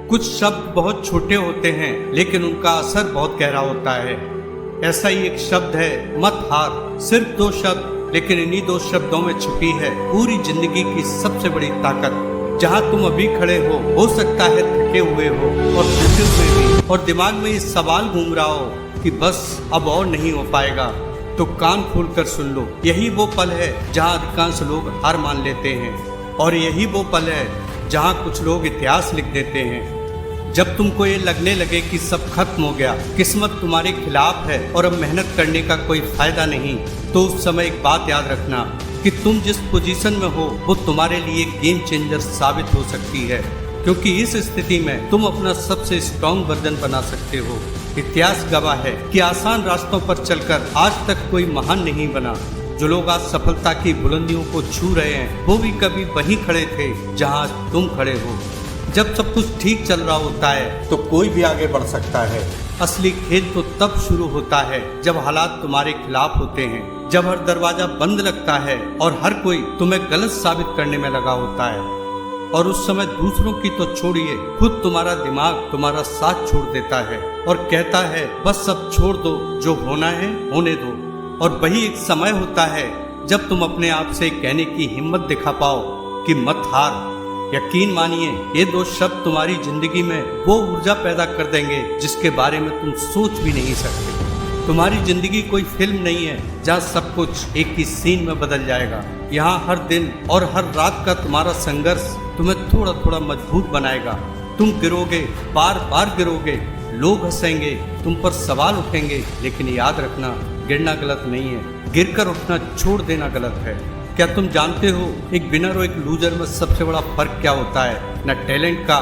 कुछ शब्द बहुत छोटे होते हैं लेकिन उनका असर बहुत गहरा होता है। ऐसा ही एक शब्द है मत हार। सिर्फ 2 शब्द, लेकिन इन्हीं 2 शब्दों में छुपी है पूरी जिंदगी की सबसे बड़ी ताकत। जहाँ तुम अभी खड़े हो सकता है थके हुए हो और टूटे हुए भी, और दिमाग में ये सवाल घूम रहा हो कि बस अब और नहीं हो पाएगा, तो कान खोलकर सुन लो। यही वो पल है जहाँ अधिकांश लोग हार मान लेते हैं, और यही वो पल है जहाँ कुछ लोग इतिहास लिख देते हैं। जब तुमको ये लगने लगे कि सब खत्म हो गया, किस्मत तुम्हारे खिलाफ है और अब मेहनत करने का कोई फायदा नहीं, तो उस समय एक बात याद रखना कि तुम जिस पोजीशन में हो वो तुम्हारे लिए गेम चेंजर साबित हो सकती है, क्योंकि इस स्थिति में तुम अपना सबसे स्ट्रॉन्ग वर्जन बना सकते हो। इतिहास गवाह है कि आसान रास्तों पर चलकर आज तक कोई महान नहीं बना। जो लोग आज सफलता की बुलंदियों को छू रहे हैं वो भी कभी वहीं खड़े थे जहां तुम खड़े हो। जब सब कुछ ठीक चल रहा होता है तो कोई भी आगे बढ़ सकता है। असली खेल तो तब शुरू होता है जब हालात तुम्हारे खिलाफ होते हैं, जब हर दरवाजा बंद लगता है और हर कोई तुम्हें गलत साबित करने में लगा होता है। और उस समय दूसरों की तो छोड़िए, खुद तुम्हारा दिमाग तुम्हारा साथ छोड़ देता है और कहता है बस सब छोड़ दो, जो होना है होने दो। और वही एक समय होता है जब तुम अपने आप से कहने की हिम्मत दिखा पाओ कि मत हार। यकीन मानिए, ये 2 शब्द तुम्हारी जिंदगी में वो ऊर्जा पैदा कर देंगे जिसके बारे में तुम सोच भी नहीं सकते। तुम्हारी जिंदगी कोई फिल्म नहीं है जहाँ सब कुछ एक ही सीन में बदल जाएगा। यहाँ हर दिन और हर रात का तुम्हारा संघर्ष तुम्हें थोड़ा थोड़ा मजबूत बनाएगा। तुम गिरोगे, बार बार गिरोगे, लोग हंसेंगे, तुम पर सवाल उठेंगे, लेकिन याद रखना, गिरना गलत नहीं है, गिरकर उठना छोड़ देना गलत है। क्या तुम जानते हो एक विनर और एक लूजर में सबसे बड़ा फर्क क्या होता है? न टैलेंट का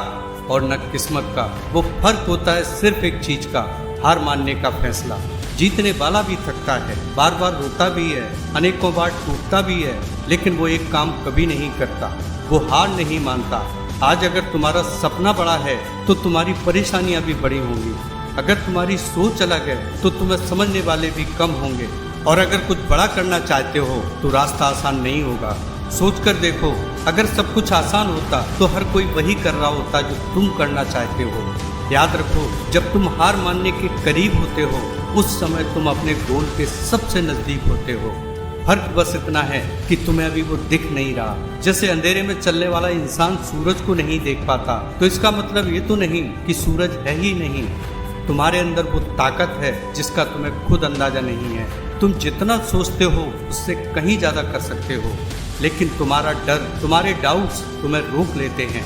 और न किस्मत का। वो फर्क होता है सिर्फ एक चीज का, हार मानने का फैसला। जीतने वाला भी थकता है, बार बार रोता भी है, अनेकों बार टूटता भी है, लेकिन वो एक काम कभी नहीं करता, वो हार नहीं मानता। आज अगर तुम्हारा सपना बड़ा है तो तुम्हारी परेशानियां भी बड़ी होंगी। अगर तुम्हारी सोच अलग है तो तुम्हें समझने वाले भी कम होंगे। और अगर कुछ बड़ा करना चाहते हो तो रास्ता आसान नहीं होगा। सोच कर देखो, अगर सब कुछ आसान होता तो हर कोई वही कर रहा होता जो तुम करना चाहते हो। याद रखो, जब तुम हार मानने के करीब होते हो उस समय तुम अपने गोल के सबसे नजदीक होते हो। फर्क बस इतना है कि तुम्हें अभी वो दिख नहीं रहा। जैसे अंधेरे में चलने वाला इंसान सूरज को नहीं देख पाता, तो इसका मतलब ये तो नहीं कि सूरज है ही नहीं। तुम्हारे अंदर वो ताकत है जिसका तुम्हें खुद अंदाजा नहीं है। तुम जितना सोचते हो उससे कहीं ज्यादा कर सकते हो, लेकिन तुम्हारा डर, तुम्हारे डाउट्स तुम्हें रोक लेते हैं।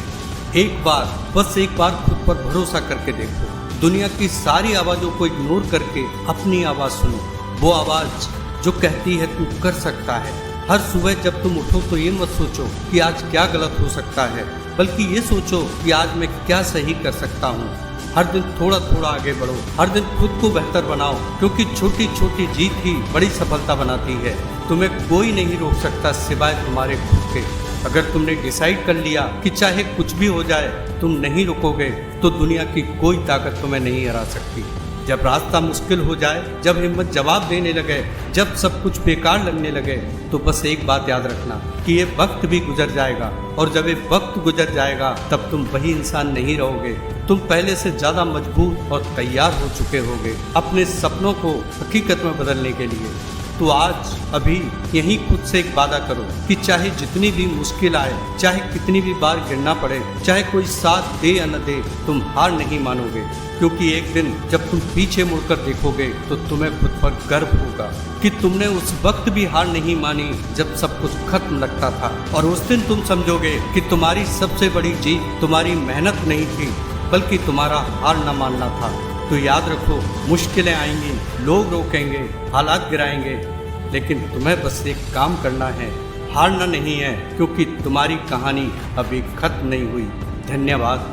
बस एक बार खुद पर भरोसा करके देखो। दुनिया की सारी आवाजों को इग्नोर करके अपनी आवाज सुनो। वो आवाज जो कहती है तू कर सकता है। हर सुबह जब तुम उठो तो ये मत सोचो कि आज क्या गलत हो सकता है, बल्कि ये सोचो कि आज मैं क्या सही कर सकता हूँ। हर दिन थोड़ा थोड़ा आगे बढ़ो, हर दिन खुद को बेहतर बनाओ, क्योंकि छोटी छोटी जीत ही बड़ी सफलता बनाती है। तुम्हें कोई नहीं रोक सकता सिवाय तुम्हारे खुद के। अगर तुमने डिसाइड कर लिया कि चाहे कुछ भी हो जाए तुम नहीं रुकोगे, तो दुनिया की कोई ताकत तुम्हें नहीं हरा सकती। जब रास्ता मुश्किल हो जाए, जब हिम्मत जवाब देने लगे, जब सब कुछ बेकार लगने लगे, तो बस एक बात याद रखना कि ये वक्त भी गुजर जाएगा, और जब ये वक्त गुजर जाएगा तब तुम वही इंसान नहीं रहोगे। तुम पहले से ज्यादा मजबूत और तैयार हो चुके होगे अपने सपनों को हकीकत में बदलने के लिए। तो आज अभी यही खुद से एक वादा करो कि चाहे जितनी भी मुश्किल आए, चाहे कितनी भी बार गिरना पड़े, चाहे कोई साथ दे या न दे, तुम हार नहीं मानोगे। क्योंकि एक दिन जब तुम पीछे मुड़कर देखोगे तो तुम्हें खुद पर गर्व होगा कि तुमने उस वक्त भी हार नहीं मानी जब सब कुछ खत्म लगता था। और उस दिन तुम समझोगे कि तुम्हारी सबसे बड़ी जीत तुम्हारी मेहनत नहीं थी, बल्कि तुम्हारा हार न मानना था। तो याद रखो, मुश्किलें आएंगी, लोग रोकेंगे, हालात गिराएंगे, लेकिन तुम्हें बस एक काम करना है, हारना नहीं है, क्योंकि तुम्हारी कहानी अभी खत्म नहीं हुई। धन्यवाद।